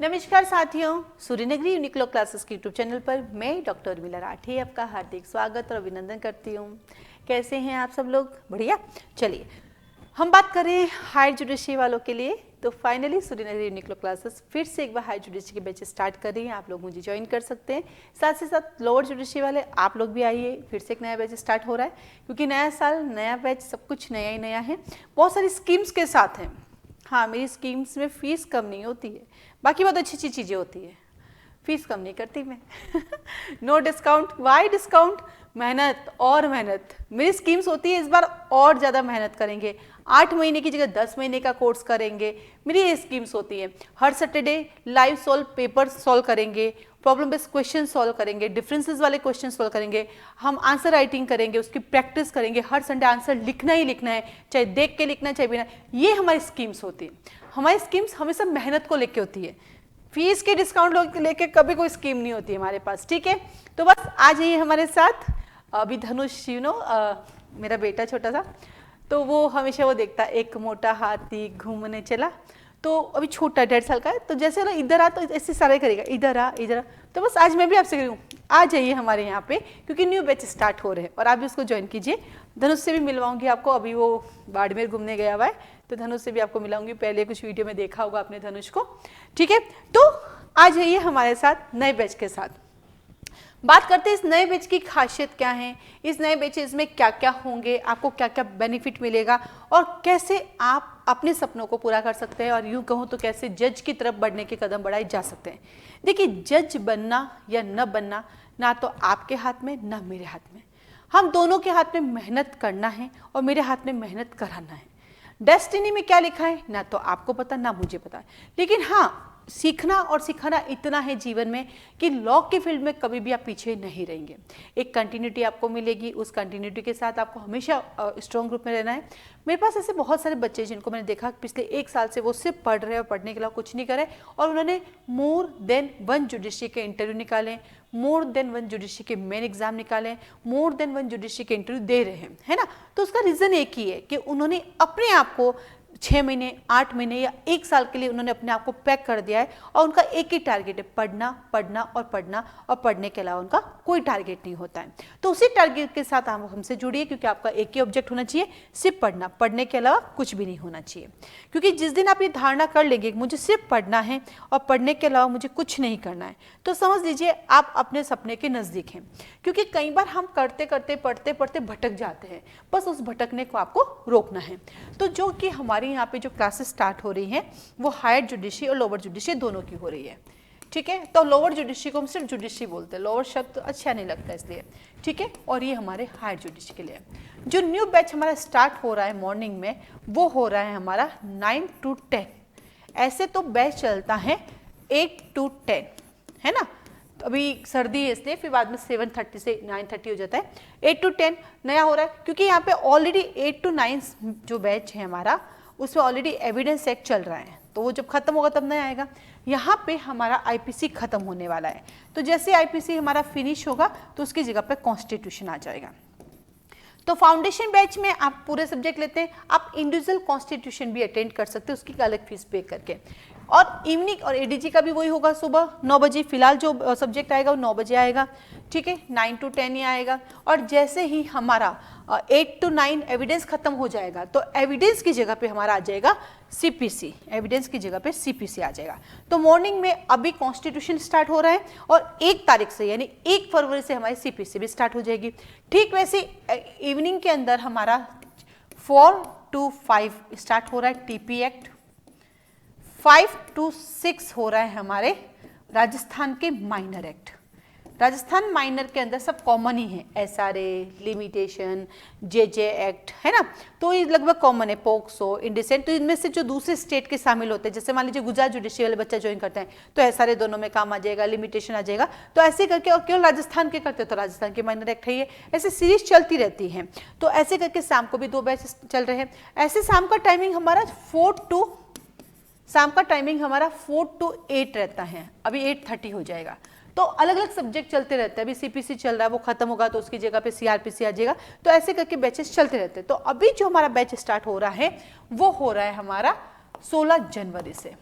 नमस्कार साथियों, Suryanagari Uniqlo classes के यूट्यूब चैनल पर मैं डॉक्टर उर्मिला राठी आपका हार्दिक स्वागत और अभिनंदन करती हूँ। कैसे हैं आप सब लोग? बढ़िया। चलिए हम बात करें हायर जुडिशरी वालों के लिए। तो फाइनली सूर्यनगरी यूनिक्लो क्लासेस फिर से एक बार हायर जुडिशरी के बैच स्टार्ट कर रही हैं। आप लोग मुझे ज्वाइन कर सकते हैं। साथ ही साथ लोअर जुडिशरी वाले आप लोग भी आइए, फिर से एक नया बैच स्टार्ट हो रहा है क्योंकि नया साल नया बैच, सब कुछ नया ही नया है। बहुत सारी स्कीम्स के साथ हैं। हाँ, मेरी स्कीम्स में फ़ीस कम नहीं होती है, बाकी बहुत अच्छी अच्छी चीज़ें होती है। फीस कम नहीं करती मैं। No discount. Why discount? मेहनत और मेहनत। मेरी स्कीम्स होती है इस बार और ज़्यादा मेहनत करेंगे। 8 महीने की जगह 10 महीने का कोर्स करेंगे। मेरी ये स्कीम्स होती है। हर Saturday live solve paper solve करेंगे, प्रॉब्लम बेस्ड क्वेश्चन सॉल्व करेंगे, डिफरेंसेस वाले क्वेश्चन सॉल्व करेंगे, हम आंसर राइटिंग करेंगे, उसकी प्रैक्टिस करेंगे। हर संडे आंसर लिखना ही लिखना है, चाहे देख के लिखना चाहे बिना। ये हमारी स्कीम्स होती है। हमारी स्कीम्स हमेशा मेहनत को लेके होती है। फीस के डिस्काउंट लेके कभी कोई स्कीम नहीं होती हमारे पास, ठीक है। तो बस आ जाइए हमारे साथ। अभी धनुष मेरा बेटा छोटा सा, तो वो हमेशा वो देखता एक मोटा हाथी घूमने चला। तो अभी छोटा 1.5 साल का है, तो जैसे ना इधर आ तो ऐसे सारे करेगा, इधर आ इधर आ। तो बस आज मैं भी आपसे करूँ, आ जाइए हमारे यहाँ पे क्योंकि न्यू बैच स्टार्ट हो रहे हैं और आप भी उसको ज्वाइन कीजिए। धनुष से भी मिलवाऊंगी आपको, अभी वो बाड़मेर घूमने गया हुआ है, तो धनुष से भी आपको मिलाऊंगी। पहले कुछ वीडियो में देखा होगा आपने धनुष को, ठीक है। तो आ जाइए हमारे साथ नए बैच के साथ। बात करते हैं इस नए बैच की खासियत क्या है, इस नए बैचेज में क्या क्या होंगे, आपको क्या क्या बेनिफिट मिलेगा और कैसे आप अपने सपनों को पूरा कर सकते हैं, और यूँ कहूँ तो कैसे जज की तरफ बढ़ने के कदम बढ़ाए जा सकते हैं। देखिए, जज बनना या न बनना ना तो आपके हाथ में ना मेरे हाथ में। हम दोनों के हाथ में मेहनत करना है और मेरे हाथ में मेहनत कराना है। डेस्टिनी में क्या लिखा है ना तो आपको पता ना मुझे पता, लेकिन हाँ, सीखना और सिखाना इतना है जीवन में कि लॉ की फील्ड में कभी भी आप पीछे नहीं रहेंगे। एक कंटिन्यूटी आपको मिलेगी, उस कंटिन्यूटी के साथ आपको हमेशा स्ट्रॉन्ग ग्रुप में रहना है। मेरे पास ऐसे बहुत सारे बच्चे जिनको मैंने देखा पिछले 1 साल से वो सिर्फ पढ़ रहे हैं और पढ़ने के अलावा कुछ नहीं करे, और उन्होंने मोर देन 1 जुडिशरी के इंटरव्यू निकाले, मोर देन 1 जुडिशरी के मेन एग्जाम निकाले, मोर देन 1 जुडिशरी के इंटरव्यू दे रहे हैं, है ना। तो उसका रीज़न एक ही है कि उन्होंने अपने आप को 6 महीने 8 महीने या 1 साल के लिए उन्होंने अपने आप को पैक कर दिया है, और उनका एक ही टारगेट है, पढ़ना पढ़ना और पढ़ना, और पढ़ने के अलावा उनका कोई टारगेट नहीं होता है। तो उसी टारगेट के साथ आप हमसे जुड़िए, क्योंकि आपका एक ही ऑब्जेक्ट होना चाहिए, सिर्फ पढ़ना, पढ़ने के अलावा कुछ भी नहीं होना चाहिए। क्योंकि जिस दिन आप ये धारणा कर लेंगे कि मुझे सिर्फ पढ़ना है और पढ़ने के अलावा मुझे कुछ नहीं करना है, तो समझ लीजिए आप अपने सपने के नज़दीक हैं। क्योंकि कई बार हम करते करते पढ़ते पढ़ते भटक जाते हैं, बस उस भटकने को आपको रोकना है। तो जो कि हमारी यहाँ पे जो क्लासेस स्टार्ट हो रही हैं वो हायर जुडिशरी और लोअर जुडिशरी दोनों की हो रही है, ठीक है। तो लोअर जुडिशरी को हम सिर्फ जुडिशरी बोलते हैं, लोअर शब्द अच्छा नहीं लगता इसलिए, ठीक है। और ये हमारे हायर जुडिशरी के लिए जो न्यू बैच हमारा स्टार्ट हो रहा है मॉर्निंग में, वो हो रहा है हमारा 9 to 10। ऐसे तो बैच चलता है 8 to 10, है ना। तो अभी सर्दी है इसलिए फिर बाद में 7:30 से 9:30 हो जाता है। 8 to 10 नया हो रहा है क्योंकि यहाँ पे ऑलरेडी 8 to 9 जो बैच है हमारा, उसमें ऑलरेडी एविडेंस एक्ट चल रहा है, तो वो जब खत्म होगा तब नया आएगा। यहाँ पे हमारा आईपीसी खत्म होने वाला है, तो जैसे आईपीसी हमारा फिनिश होगा तो उसकी जगह पे कॉन्स्टिट्यूशन आ जाएगा। तो फाउंडेशन बैच में आप पूरे सब्जेक्ट लेते हैं, आप इंडिविजुअल कॉन्स्टिट्यूशन भी अटेंड कर सकते हैं उसकी अलग फीस पे करके। और इवनिंग और एडीजी का भी वही होगा, सुबह 9 बजे। फिलहाल जो सब्जेक्ट आएगा वो 9 बजे आएगा, ठीक है। 9 to 10 ही आएगा। और जैसे ही हमारा 8 to 9 एविडेंस खत्म हो जाएगा तो एविडेंस की जगह पे हमारा आ जाएगा सीपीसी, एविडेंस की जगह पे सीपीसी आ जाएगा। तो मॉर्निंग में अभी कॉन्स्टिट्यूशन स्टार्ट हो रहा है और 1 तारीख से यानी 1 फरवरी से हमारी सीपीसी भी स्टार्ट हो जाएगी। ठीक वैसे इवनिंग के अंदर हमारा 4 to 5 स्टार्ट हो रहा है टीपी एक्ट, 5 to 6 हो रहा है हमारे राजस्थान के माइनर एक्ट। राजस्थान माइनर के अंदर सब कॉमन ही है, एसआरए, लिमिटेशन, जेजे एक्ट, है ना। तो ये लगभग कॉमन है, पोक्सो, इंडिसेंट। तो इनमें से जो दूसरे स्टेट के शामिल होते हैं, जैसे मान लीजिए गुजरात जुडिशरी वाले बच्चा ज्वाइन करते हैं तो एसआरए दोनों में काम आ जाएगा, लिमिटेशन आ जाएगा। तो ऐसे करके, और केवल राजस्थान के करते तो राजस्थान के माइनर एक्ट है ये। ऐसे सीरीज चलती रहती है। तो ऐसे करके शाम को भी 2 बैच चल रहे हैं। ऐसे शाम का टाइमिंग हमारा 4 to 8 रहता है, अभी 8:30 हो जाएगा। तो अलग अलग सब्जेक्ट चलते रहते हैं। अभी सीपीसी चल रहा है, वो खत्म होगा तो उसकी जगह पे सीआरपीसी आ जाएगा। तो ऐसे करके बैचेस चलते रहते हैं। तो अभी जो हमारा बैच स्टार्ट हो रहा है वो हो रहा है हमारा 16 जनवरी से।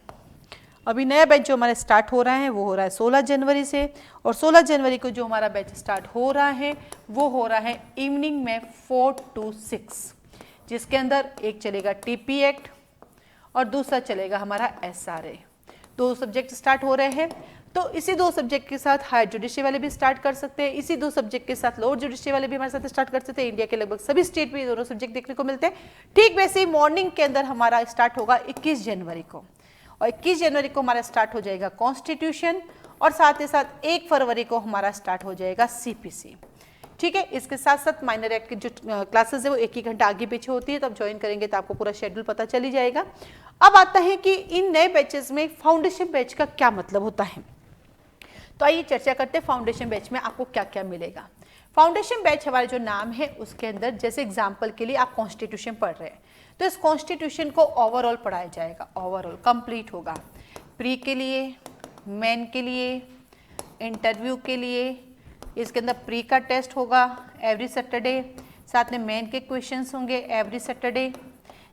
अभी नया बैच जो हमारा स्टार्ट हो रहा है वो हो रहा है 16 जनवरी से, और 16 जनवरी को जो हमारा बैच स्टार्ट हो रहा है वो हो रहा है इवनिंग में 4 to 6, जिसके अंदर एक चलेगा टीपी एक्ट और दूसरा चलेगा हमारा SRA। 2 सब्जेक्ट स्टार्ट हो रहे हैं, तो इसी 2 सब्जेक्ट के साथ हायर जुडिशरी वाले भी स्टार्ट कर सकते हैं, इसी 2 सब्जेक्ट के साथ लोअर जुडिशरी वाले भी हमारे साथ स्टार्ट कर सकते हैं। इंडिया के लगभग सभी स्टेट में ये दोनों सब्जेक्ट देखने को मिलते हैं। ठीक वैसे ही मॉर्निंग के अंदर हमारा स्टार्ट होगा 21 जनवरी को, और 21 जनवरी को हमारा स्टार्ट हो जाएगा कॉन्स्टिट्यूशन, और साथ ही साथ 1 फरवरी को हमारा स्टार्ट हो जाएगा CPC। ठीक है, इसके साथ साथ माइनर एक्ट की जो क्लासेस है वो 1 घंटा आगे पीछे होती है, तो आप ज्वाइन करेंगे तो आपको पूरा शेड्यूल पता चल ही जाएगा। अब आता है कि इन नए बैचेस में फाउंडेशन बैच का क्या मतलब होता है, तो आइए चर्चा करते हैं फाउंडेशन बैच में आपको क्या क्या मिलेगा। फाउंडेशन बैच हमारा जो नाम है उसके अंदर, जैसे एग्जाम्पल के लिए आप कॉन्स्टिट्यूशन पढ़ रहे हैं तो इस कॉन्स्टिट्यूशन को ओवरऑल पढ़ाया जाएगा, ओवरऑल कंप्लीट होगा, प्री के लिए, मेन के लिए, इंटरव्यू के लिए। इसके अंदर प्री का टेस्ट होगा एवरी सैटरडे, साथ में मेन के क्वेश्चंस होंगे एवरी सैटरडे।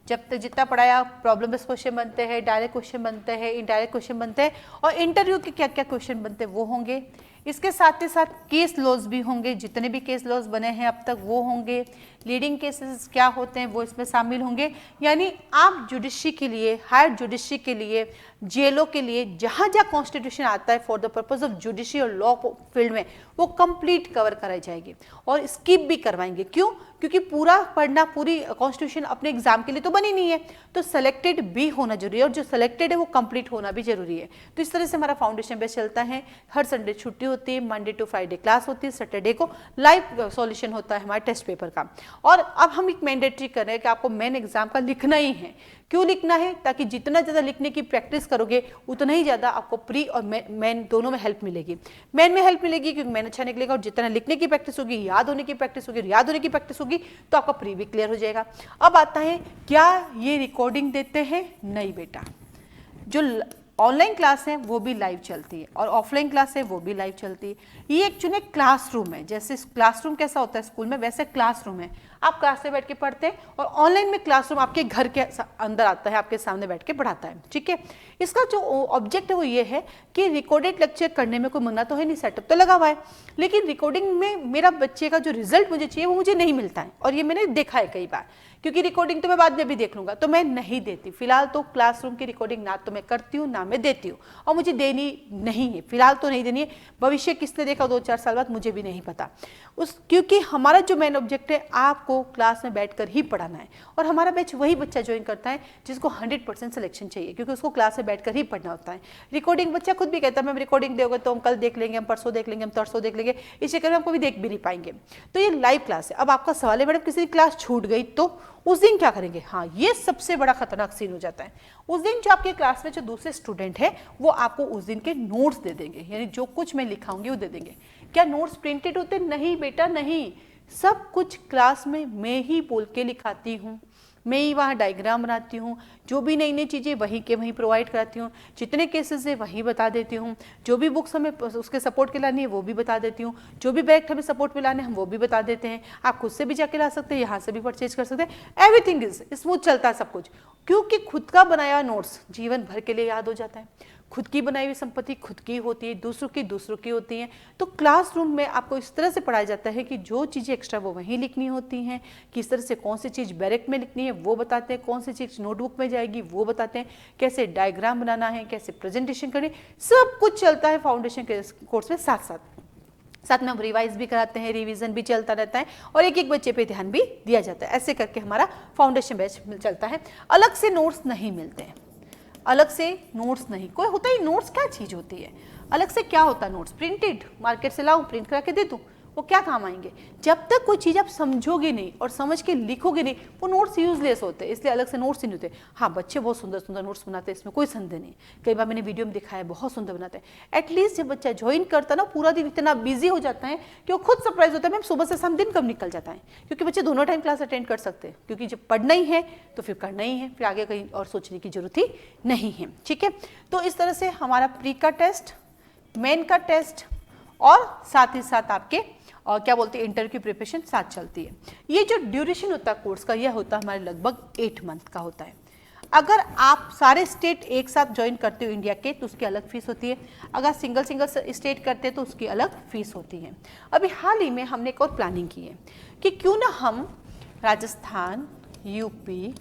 जब तक जितना पढ़ाया, प्रॉब्लम बेस्ड क्वेश्चन बनते हैं, डायरेक्ट क्वेश्चन बनते हैं, इनडायरेक्ट क्वेश्चन बनते हैं, और इंटरव्यू के क्या क्या क्वेश्चन बनते हैं वो होंगे। इसके साथ ही साथ केस लॉज भी होंगे, जितने भी केस लॉज बने हैं अब तक वो होंगे। लीडिंग केसेस क्या होते हैं वो इसमें शामिल होंगे। यानी आप जुडिशरी के लिए, हायर जुडिशरी के लिए, जेलों के लिए, जहाँ जहाँ कॉन्स्टिट्यूशन आता है for the purpose of judiciary और लॉ फील्ड में, वो कंप्लीट कवर कराई जाएगी और स्किप भी करवाएंगे। क्यों? क्योंकि पूरा पढ़ना, पूरी कॉन्स्टिट्यूशन अपने एग्जाम के लिए तो बनी नहीं है, तो सेलेक्टेड भी होना जरूरी है, और जो सेलेक्टेड है वो कंप्लीट होना भी जरूरी है। तो इस तरह से हमारा फाउंडेशन बेस चलता है। हर संडे छुट्टी होती है, मंडे टू फ्राइडे क्लास होती है, सैटरडे को लाइव सॉल्यूशन होता है हमारे टेस्ट पेपर का। और अब हम एक मैंडेटरी कर रहे हैं कि आपको मेन एग्जाम का लिखना ही है। क्यों लिखना है? ताकि जितना ज़्यादा लिखने की प्रैक्टिस करोगे उतना ही ज़्यादा आपको प्री और मेन दोनों में हेल्प मिलेगी। मेन में हेल्प मिलेगी क्योंकि मेन अच्छा निकलेगा, और जितना लिखने की प्रैक्टिस होगी, याद होने की प्रैक्टिस होगी, याद होने की प्रैक्टिस होगी, तो आपका प्री भी क्लियर हो जाएगा। अब आता है, क्या ये रिकॉर्डिंग देते हैं? नहीं बेटा, जो ऑनलाइन क्लास है वो भी लाइव चलती है और ऑफलाइन क्लास है वो भी लाइव चलती है। ये एक्चुअली क्लासरूम है, जैसे क्लासरूम कैसा होता है स्कूल में, वैसे क्लासरूम है। आप क्लास में बैठ के पढ़ते हैं और ऑनलाइन में क्लासरूम आपके घर के अंदर आता है, आपके सामने बैठ के पढ़ाता है। ठीक है, इसका जो ऑब्जेक्ट है वो ये है कि रिकॉर्डेड लेक्चर करने में कोई मना तो है नहीं, सेटअप तो लगा हुआ है, लेकिन रिकॉर्डिंग में मेरा बच्चे का जो रिजल्ट मुझे चाहिए वो मुझे नहीं मिलता है। और ये मैंने देखा है कई बार, क्योंकि रिकॉर्डिंग तो मैं बाद में भी देख लूंगा, तो मैं नहीं देती। फिलहाल तो क्लासरूम की रिकॉर्डिंग ना तो मैं करती हूँ ना मैं देती हूँ, और मुझे देनी नहीं है, फिलहाल तो नहीं देनी है। भविष्य किसने देखा 2-4 साल बाद मुझे भी नहीं पता क्योंकि हमारा जो मेन ऑब्जेक्ट है आपको क्लास में बैठकर ही पढ़ाना है। और हमारा बैच वही बच्चा ज्वाइन करता है जिसको 100% सिलेक्शन चाहिए, क्योंकि उसको क्लास में बैठकर ही पढ़ना होता है। रिकॉर्डिंग बच्चा खुद भी कहता है मैम रिकॉर्डिंग दोगे तो हम कल देख लेंगे, हम परसों देख लेंगे, हम तरसों देख लेंगे, इस चक्कर में हम कभी देख भी नहीं पाएंगे। तो ये लाइव क्लास है। अब आपका सवाल है मैडम किसी की क्लास छूट गई तो उस दिन क्या करेंगे? हाँ, ये सबसे बड़ा खतरनाक सीन हो जाता है। उस दिन जो आपके क्लास में जो दूसरे स्टूडेंट है वो आपको उस दिन के नोट्स दे देंगे, यानी जो कुछ मैं लिखाऊंगी वो दे देंगे। क्या नोट्स प्रिंटेड होते? नहीं बेटा नहीं, सब कुछ क्लास में मैं ही बोल के लिखाती हूँ, मैं ही वहाँ डायग्राम बनाती हूँ, जो भी नई नई चीज़ें वहीं के वहीं प्रोवाइड कराती हूँ, जितने केसेस है वहीं बता देती हूँ, जो भी बुक्स हमें उसके सपोर्ट के लानी है वो भी बता देती हूँ, जो भी बैग हमें सपोर्ट में लाने हैं हम वो भी बता देते हैं। आप खुद से भी जाके ला सकते हैं, यहाँ से भी परचेज कर सकते हैं। एवरीथिंग इज स्मूथ चलता है सब कुछ, क्योंकि खुद का बनाया नोट्स जीवन भर के लिए याद हो जाता है। खुद की बनाई हुई संपत्ति खुद की होती है, दूसरों की होती है। तो क्लासरूम में आपको इस तरह से पढ़ाया जाता है कि जो चीज़ें एक्स्ट्रा वो वहीं लिखनी होती हैं, किस तरह से कौन सी चीज़ बैरेक में लिखनी है वो बताते हैं, कौन सी चीज़ नोटबुक में जाएगी वो बताते हैं, कैसे डायग्राम बनाना है, कैसे प्रेजेंटेशन करनी, सब कुछ चलता है फाउंडेशन के कोर्स में। साथ में हम रिवाइज भी कराते हैं, रिवीजन भी चलता रहता है और एक एक बच्चे पे ध्यान भी दिया जाता है। ऐसे करके हमारा फाउंडेशन बैच चलता है। अलग से नोट्स नहीं मिलते हैं, अलग से नोट्स नहीं। कोई होता ही नोट्स क्या चीज़ होती है? अलग से क्या होता है नोट्स? प्रिंटेड मार्केट से लाऊं, प्रिंट करा के दे दूं, वो क्या काम आएंगे? जब तक कोई चीज़ आप समझोगे नहीं और समझ के लिखोगे नहीं, वो नोट्स यूजलेस होते हैं, इसलिए अलग से नोट्स नहीं होते। हाँ, बच्चे बहुत सुंदर सुंदर नोट्स बनाते हैं, इसमें कोई संदेह नहीं। कई बार मैंने वीडियो में दिखाया है, बहुत सुंदर बनाते हैं। एटलीस्ट जब बच्चा ज्वाइन करता है ना, पूरा दिन इतना बिजी हो जाता है कि वो खुद सरप्राइज होता है मैम सुबह से शाम दिन कब निकल जाता है। क्योंकि बच्चे दोनों टाइम क्लास अटेंड कर सकते हैं, क्योंकि जब पढ़ना ही है तो फिर करना ही है, फिर आगे कहीं और सोचने की जरूरत ही नहीं है। ठीक है, तो इस तरह से हमारा प्री का टेस्ट, मेन का टेस्ट और साथ ही साथ आपके क्या बोलते हैं इंटरव्यू की प्रिपरेशन साथ चलती है। ये जो ड्यूरेशन होता है कोर्स का, यह होता है हमारे लगभग 8 मंथ का होता है। अगर आप सारे स्टेट एक साथ ज्वाइन करते हो इंडिया के तो उसकी अलग फीस होती है, अगर सिंगल सिंगल स्टेट करते हैं तो उसकी अलग फीस होती है। अभी हाल ही में हमने एक और प्लानिंग की है कि क्यों ना हम Rajasthan, UP,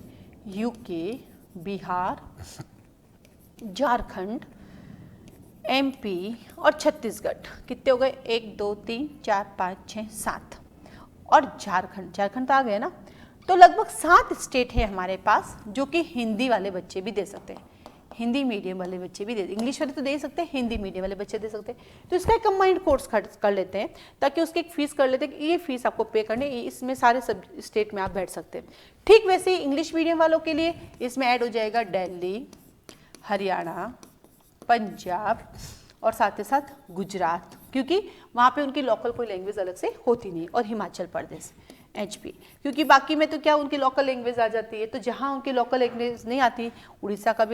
UK, Bihar, Jharkhand, MP और छत्तीसगढ़, कितने हो गए, 1 2 3 4 5 6 7, और झारखंड, झारखंड तो आ गए ना, तो लगभग 7 स्टेट है हमारे पास जो कि हिंदी वाले बच्चे भी दे सकते हैं, हिंदी मीडियम वाले बच्चे भी दे, इंग्लिश वाले तो दे सकते हैं, हिंदी मीडियम वाले बच्चे दे सकते हैं। तो इसका एक कंबाइंड कोर्स कर लेते हैं ताकि उसकी एक फीस कर लेते हैं कि ये फीस आपको पे करने, इसमें सारे सब स्टेट में आप बैठ सकते हैं। ठीक वैसे ही इंग्लिश मीडियम वालों के लिए इसमें ऐड हो जाएगा दिल्ली, हरियाणा, पंजाब और साथ ही साथ गुजरात, क्योंकि वहाँ पे उनकी लोकल कोई लैंग्वेज अलग से होती नहीं, और हिमाचल प्रदेश, HP, क्योंकि बाकी में तो क्या उनकी लोकल लैंग्वेज आ जाती है, तो जहाँ उनकी लोकल लैंग्वेज नहीं आती, उड़ीसा का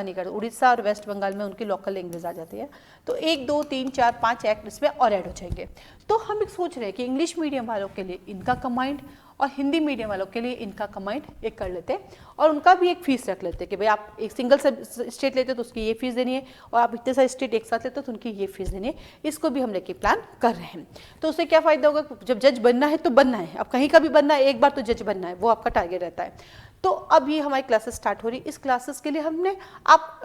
नहीं करता, उड़ीसा और वेस्ट बंगाल में उनकी लोकल लैंग्वेज आ जाती है, तो 1 2 3 4 5 एक्ट इसमें और ऐड हो जाएंगे। तो हम एक सोच रहे हैं कि इंग्लिश मीडियम वालों के लिए इनका कंबाइंड और हिंदी मीडियम वालों के लिए इनका कंबाइंड एक कर लेते हैं, और उनका भी एक फीस रख लेते हैं कि भाई आप एक सिंगल स्टेट लेते हो तो उसकी ये फीस देनी है, और आप इतने सारे स्टेट एक साथ लेते हो तो उनकी ये फीस देनी है। इसको भी हम लेके प्लान कर रहे हैं। तो उससे क्या फ़ायदा होगा, जब जज बनना है तो बनना है, अब कहीं का भी बनना है, एक बार तो जज बनना है, वो आपका टारगेट रहता है। तो अब ये हमारी क्लासेस स्टार्ट हो रही है। इस क्लासेस के लिए हमने, आप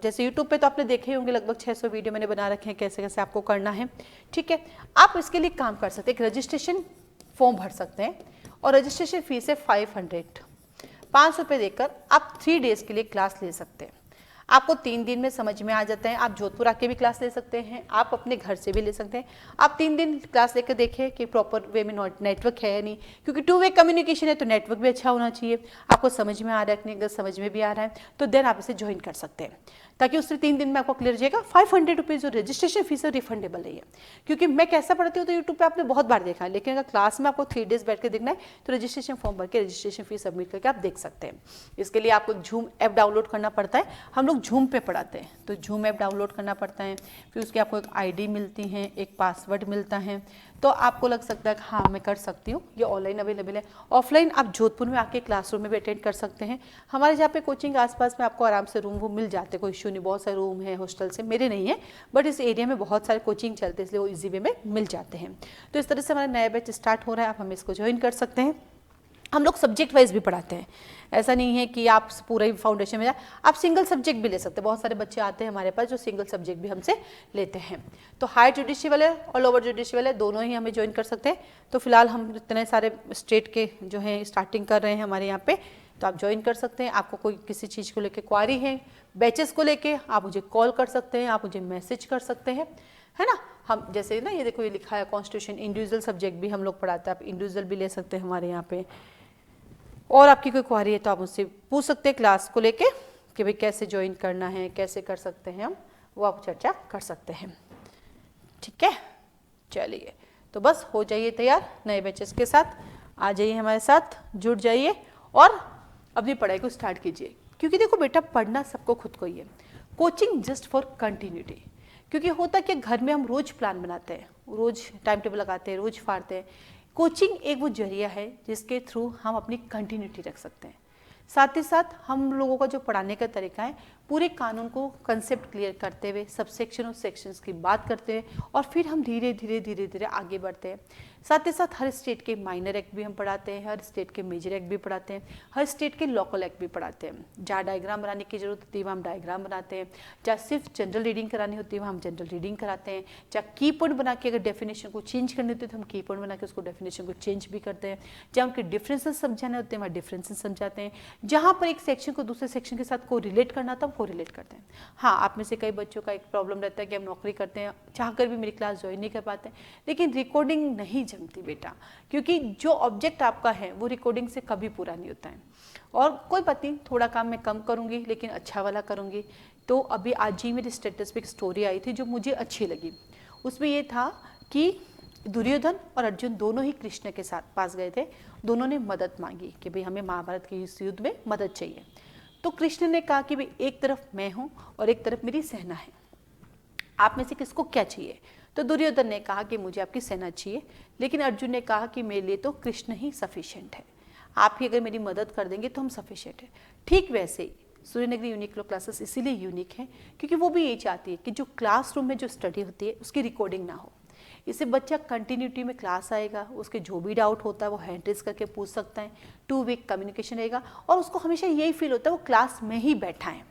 जैसे यूट्यूब पे तो आपने देखे होंगे, लगभग 600 वीडियो मैंने बना रखे हैं कैसे कैसे आपको करना है, ठीक है। आप इसके लिए काम कर सकते हैं, एक रजिस्ट्रेशन फॉर्म भर सकते हैं, और रजिस्ट्रेशन फीस है 500 रुपये देकर आप 3 डेज के लिए क्लास ले सकते हैं। आपको 3 दिन में समझ में आ जाता है। आप जोधपुर आके भी क्लास ले सकते हैं, आप अपने घर से भी ले सकते हैं। आप 3 दिन क्लास लेकर देखें कि प्रॉपर वे में नेटवर्क है या नहीं, क्योंकि 2 वे कम्युनिकेशन है तो नेटवर्क भी अच्छा होना चाहिए। आपको समझ में आ रहा है कि नहीं, अगर समझ में भी आ रहा है तो देन आप इसे ज्वाइन कर सकते हैं, ताकि उससे 3 दिन में आपको क्लियर हो जाएगा। 500 रुपीज़ जो रजिस्ट्रेशन फीस है रिफंडेबल है, क्योंकि मैं कैसा पढ़ती हूँ तो यूट्यूब पे आपने बहुत बार देखा है, लेकिन अगर क्लास में आपको 3 डेज बैठ के देखना है तो रजिस्ट्रेशन फॉर्म भर के रजिस्ट्रेशन फीस सबमिट करके आप देख सकते हैं। इसके लिए आपको झूम ऐप डाउनलोड करना पड़ता है। हम लोग झूम पे पढ़ाते हैं तो झूम ऐप डाउनलोड करना पड़ता है, फिर उसकी आपको एक ID मिलती है, एक पासवर्ड मिलता है। तो आपको लग सकता है कि हाँ मैं कर सकती हूँ, ये ऑनलाइन अवेलेबल है। ऑफलाइन आप जोधपुर में आके क्लासरूम में भी अटेंड कर सकते हैं। हमारे जहाँ पे कोचिंग आसपास में आपको आराम से रूम वो मिल जाते हैं, कोई इशू नहीं, बहुत सारे रूम है हॉस्टल से, मेरे नहीं है बट इस एरिया में बहुत सारे कोचिंग चलते हैं, इसलिए वो ईजी वे में मिल जाते हैं। तो इस तरह से हमारा नया बैच स्टार्ट हो रहा है, आप हमें इसको ज्वाइन कर सकते हैं। हम लोग सब्जेक्ट वाइज भी पढ़ाते हैं, ऐसा नहीं है कि आप पूरा ही फाउंडेशन में जाए, आप सिंगल सब्जेक्ट भी ले सकते हैं। बहुत सारे बच्चे आते हैं हमारे पास जो सिंगल सब्जेक्ट भी हमसे लेते हैं। तो हायर जुडिशरी वाले और लोअर जुडिशरी वाले दोनों ही हमें ज्वाइन कर सकते हैं। तो फिलहाल हम इतने सारे स्टेट के जो हैं स्टार्टिंग कर रहे हैं हमारे यहाँ पे, तो आप ज्वाइन कर सकते हैं। आपको कोई किसी चीज़ को लेके क्वारी है, बैचेस को लेके, आप मुझे कॉल कर सकते हैं, आप मुझे मैसेज कर सकते हैं, है ना। हम जैसे ना ये देखो ये लिखा है कॉन्स्टिट्यूशन, इंडिविजुअल सब्जेक्ट भी हम लोग पढ़ाते हैं, आप इंडिविजुअल भी ले सकते हैं हमारे यहाँ पे। और आपकी कोई क्वारी है तो आप मुझसे पूछ सकते हैं क्लास को लेके कि भाई कैसे ज्वाइन करना है, कैसे कर सकते हैं हम, वो आप चर्चा कर सकते हैं, ठीक है। चलिए तो बस हो जाइए तैयार नए बैचेस के साथ, आ जाइए हमारे साथ, जुड़ जाइए और अपनी पढ़ाई को स्टार्ट कीजिए। क्योंकि देखो बेटा, पढ़ना सबको खुद को ही है, कोचिंग जस्ट फॉर कंटिन्यूटी। क्योंकि होता कि घर में हम रोज प्लान बनाते हैं, रोज टाइम टेबल लगाते हैं, रोज फाड़ते हैं। कोचिंग एक वो जरिया है जिसके थ्रू हम अपनी कंटिन्यूटी रख सकते हैं। साथ ही साथ हम लोगों का जो पढ़ाने का तरीका है, पूरे कानून को कंसेप्ट क्लियर करते हुए, सब सेक्शन और सेक्शंस की बात करते हुए, और फिर हम धीरे धीरे आगे बढ़ते हैं। साथ ही साथ हर स्टेट के माइनर एक्ट भी हम पढ़ाते हैं, हर स्टेट के मेजर एक्ट भी पढ़ाते हैं, हर स्टेट के लोकल एक्ट भी पढ़ाते हैं। जहाँ डायग्राम बनाने की जरूरत होती है वहाँ हम डायग्राम बनाते हैं, जहाँ सिर्फ जनरल रीडिंग करानी होती है वहाँ हम जनरल रीडिंग कराते हैं, जहाँ की पॉइंट बना के अगर डेफिनेशन को चेंज करनी होती है तो हम की पॉइंट बना के उसको डेफिनेशन को चेंज भी करते हैं, जहाँ उनके डिफरेंसेस समझाने होते हैं वहाँ डिफरेंसेस समझाते हैं, जहाँ पर एक सेक्शन को दूसरे सेक्शन के साथ को रिलेट करना था हम को रिलेट करते हैं। हाँ, आप में से कई बच्चों का एक प्रॉब्लम रहता है कि हम नौकरी करते हैं, चाहकर भी मेरी क्लास ज्वाइन नहीं कर पाते, लेकिन रिकॉर्डिंग नहीं जमती बेटा, क्योंकि जो ऑब्जेक्ट आपका है वो रिकॉर्डिंग से कभी पूरा नहीं होता है। और कोई बात नहीं, थोड़ा काम मैं कम करूँगी लेकिन अच्छा वाला करूँगी। तो अभी आज ही मेरे स्टेटस पे एक स्टोरी आई थी जो मुझे अच्छी लगी। उसमें ये था कि दुर्योधन और अर्जुन दोनों ही कृष्ण के साथ पास गए थे, दोनों ने मदद मांगी कि भाई हमें महाभारत के इस युद्ध में मदद चाहिए। तो कृष्ण ने कहा कि भाई एक तरफ मैं हूँ और एक तरफ मेरी सेना है, आप में से किसको क्या चाहिए। तो दुर्योधन ने कहा कि मुझे आपकी सेना चाहिए, लेकिन अर्जुन ने कहा कि मेरे लिए तो कृष्ण ही सफिशिएंट है, आप ही अगर मेरी मदद कर देंगे तो हम सफिशिएंट है। ठीक वैसे ही सूर्यनगरी यूनिक क्लासेस इसीलिए यूनिक है क्योंकि वो भी ये चाहती है कि जो क्लासरूम में जो स्टडी होती है उसकी रिकॉर्डिंग ना हो। इससे बच्चा कंटिन्यूटी में क्लास आएगा, उसके जो भी डाउट होता है वो हैंड रेज करके पूछ सकता है, 2 वे कम्युनिकेशन रहेगा और उसको हमेशा यही फील होता है वो क्लास में ही बैठा है।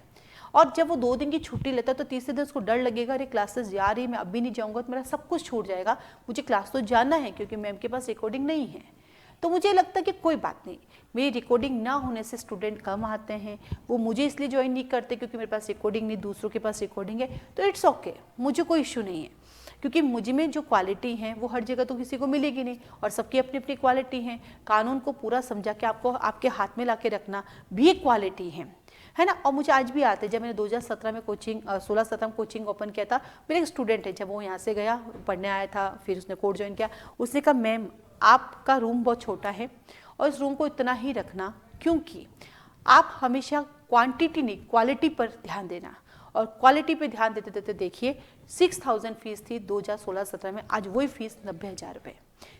और जब वो 2 दिन की छुट्टी लेता है तो तीसरे दिन उसको डर लगेगा, अरे क्लासेस जा रही है, मैं अभी नहीं जाऊँगा तो मेरा सब कुछ छूट जाएगा, मुझे क्लास तो जाना है क्योंकि मैम के पास रिकॉर्डिंग नहीं है। तो मुझे लगता है कि कोई बात नहीं, मेरी रिकॉर्डिंग ना होने से स्टूडेंट कम आते हैं, वो मुझे इसलिए ज्वाइन नहीं करते क्योंकि मेरे पास रिकॉर्डिंग नहीं, दूसरों के पास रिकॉर्डिंग है, तो इट्स ओके, मुझे कोई इशू नहीं है क्योंकि मुझ में जो क्वालिटी है वो हर जगह तो किसी को मिलेगी नहीं और सबकी अपनी अपनी क्वालिटी है। कानून को पूरा समझा के आपको आपके हाथ में ला के रखना भी एक क्वालिटी है ना। और मुझे आज भी आता है, जब मैंने 2017 में कोचिंग 16-17 में कोचिंग ओपन किया था, मेरा एक स्टूडेंट है, जब वो यहाँ से गया पढ़ने आया था, फिर उसने कोर्स ज्वाइन किया, उसने कहा मैम आपका रूम बहुत छोटा है और इस रूम को इतना ही रखना क्योंकि आप हमेशा क्वांटिटी नहीं क्वालिटी पर ध्यान देना। और क्वालिटी पे ध्यान देते देते देखिए 6000 फीस थी 2016-17 में, आज वही फीस 90,000 रुपये।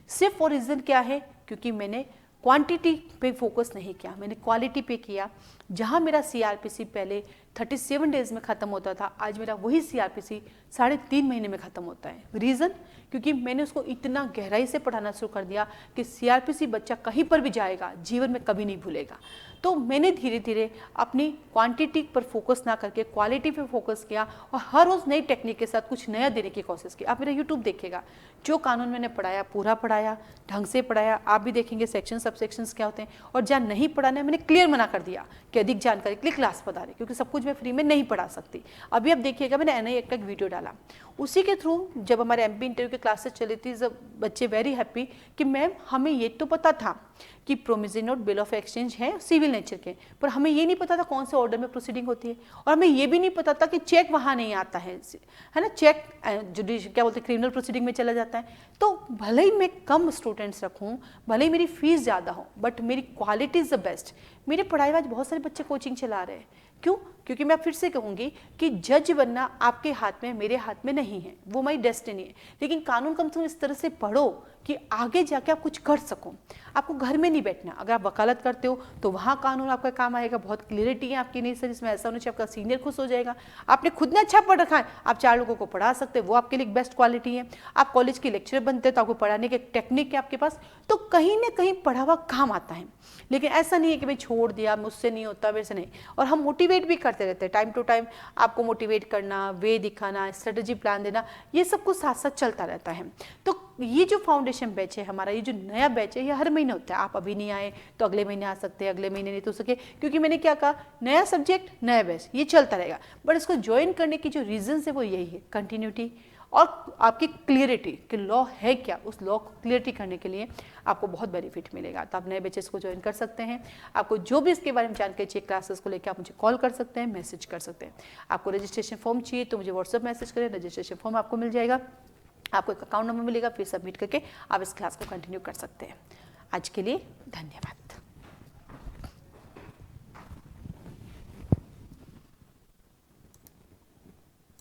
सिर्फ और रीज़न क्या है, क्योंकि मैंने क्वांटिटी पे फोकस नहीं किया, मैंने क्वालिटी पे किया। जहाँ मेरा CRPC पहले 37 डेज में ख़त्म होता था, आज मेरा वही CRPC 3.5 महीने में ख़त्म होता है। रीज़न, क्योंकि मैंने उसको इतना गहराई से पढ़ाना शुरू कर दिया कि CRPC बच्चा कहीं पर भी जाएगा जीवन में कभी नहीं भूलेगा। तो मैंने धीरे धीरे अपनी क्वांटिटी पर फोकस ना करके क्वालिटी पे फोकस किया और हर रोज़ नई टेक्निक के साथ कुछ नया देने की कोशिश की। आप मेरा यूट्यूब देखिएगा, जो कानून मैंने पढ़ाया पूरा पढ़ाया, ढंग से पढ़ाया। आप भी देखेंगे सेक्शन सब सेक्शंस क्या होते हैं, और जहाँ नहीं पढ़ाना है मैंने क्लियर मना कर दिया कि अधिक जानकारी के लिए क्लास पधारें, क्योंकि सब कुछ मैं फ्री में नहीं पढ़ा सकती। अभी आप देखिएगा मैंने NI एक्ट का एक वीडियो डाला, उसी के थ्रू जब हमारे MP इंटरव्यू की क्लासेस चली थी, जब बच्चे वेरी हैप्पी कि मैम हमें ये तो पता था कि promissory note, bill of exchange है सिविल नेचर के, पर हमें ये नहीं पता था कौन से ऑर्डर में प्रोसीडिंग होती है, और हमें ये भी नहीं पता था कि चेक वहाँ नहीं आता है ना, चेक जुडिशियल क्या बोलते हैं क्रिमिनल प्रोसीडिंग में चला जाता है। तो भले ही मैं कम स्टूडेंट्स रखूँ, भले ही मेरी फीस ज़्यादा हो, बट मेरी क्वालिटी इज़ द बेस्ट। मेरे पढ़ाई आज बहुत सारे बच्चे कोचिंग चला रहे हैं, क्यों? क्योंकि मैं फिर से कहूँगी कि जज बनना आपके हाथ में, मेरे हाथ में नहीं है, वो मेरी डेस्टिनी है। लेकिन कानून कम से कम इस तरह से पढ़ो कि आगे जाके आप कुछ कर सको। आपको घर में नहीं बैठना। अगर आप वकालत करते हो तो वहाँ कानून आपका काम आएगा, बहुत क्लियरिटी है आपकी। नहीं सर इसमें ऐसा होना चाहिए, आपका सीनियर खुश हो जाएगा। आपने खुद ने अच्छा पढ़ रखा है, आप 4 लोगों को पढ़ा सकते हैं, वो आपके लिए बेस्ट क्वालिटी है। आप कॉलेज के लेक्चरर बनते हैं तो आपको पढ़ाने के टेक्निक है आपके पास, तो कहीं ना कहीं पढ़ा हुआ काम आता है। लेकिन ऐसा नहीं है कि भाई छोड़ दिया, मुझसे नहीं होता, मेरे से नहीं। और हम मोटिवेट भी करते रहते हैं, टाइम टू टाइम आपको मोटिवेट करना, वे दिखाना, स्ट्रेटजी प्लान देना, ये सब कुछ साथ साथ चलता रहता है। तो ये जो फाउंडेशन बैच है हमारा, ये जो नया बैच है, ये हर महीने होता है। आप अभी नहीं आए तो अगले महीने आ सकते हैं, अगले महीने नहीं तो सके, क्योंकि मैंने क्या कहा, नया सब्जेक्ट नया बैच, ये चलता रहेगा। बट इसको ज्वाइन करने की जो रीजन है वो यही है, कंटिन्यूटी और आपकी क्लियरिटी कि लॉ है क्या, उस लॉ को क्लियरिटी करने के लिए आपको बहुत बेनिफिट मिलेगा। तो आप नए बैचेस को ज्वाइन कर सकते हैं। आपको जो भी इसके बारे में जानकारी चाहिए क्लासेस को लेकर, आप मुझे कॉल कर सकते हैं, मैसेज कर सकते हैं। आपको रजिस्ट्रेशन फॉर्म चाहिए तो मुझे व्हाट्सअप मैसेज करें, रजिस्ट्रेशन फॉर्म आपको मिल जाएगा, आपको एक अकाउंट नंबर मिलेगा, फिर सबमिट करके आप इस क्लास को कंटिन्यू कर सकते हैं। आज के लिए धन्यवाद।